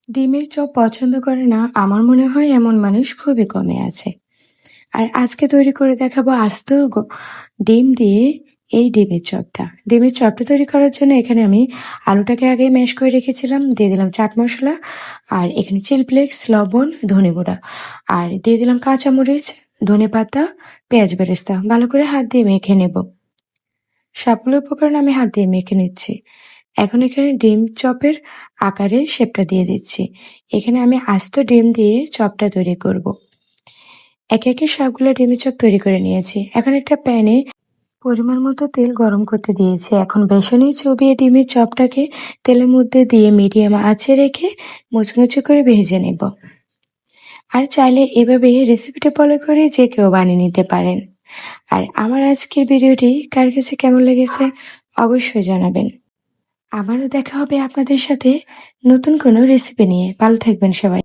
ডিমের চপ পছন্দ করে না আমার মনে হয় এমন মানুষ খুবই কমই আছে। আর আজকে তৈরি করে দেখাবো আস্ত ডিম দিয়ে এই ডিমের চপটা। ডিমের চপটা তৈরি করার জন্য এখানে আমি আলুটাকে আগে ম্যাশ করে রেখেছিলাম, দিয়ে দিলাম চাট মশলা, আর এখানে চিলি ফ্লেক্স, লবণ, ধনে গুঁড়া, আর দিয়ে দিলাম কাঁচামরিচ, ধনে পাতা, পেঁয়াজ বেরেস্তা। ভালো করে হাত দিয়ে মেখে নেব। সবগুলো উপকরণ আমি হাত দিয়ে মেখে নিচ্ছি। এখন এখানে ডিম চপের আকারে শেপটা দিয়ে দিচ্ছি। এখানে আমি আস্ত ডিম দিয়ে চপটা তৈরি করব। একে একে সবগুলো ডিমের চপ তৈরি করে নিয়েছি। এখন একটা প্যানে পরিমাণ মতো তেল গরম করতে দিয়েছি। এখন বেসনে চুবিয়ে ডিমের চপটাকে তেলের মধ্যে দিয়ে মিডিয়াম আঁচে রেখে মুচমুচে করে ভেজে নেব। আর চাইলে এভাবে রেসিপিটা ফলো করে যে কেউ বানিয়ে নিতে পারেন। আর আমার আজকের ভিডিওটি কার কাছে কেমন লেগেছে অবশ্যই জানাবেন। আবারও দেখা হবে আপনাদের সাথে নতুন কোনো রেসিপি নিয়ে। ভালো থাকবেন সবাই।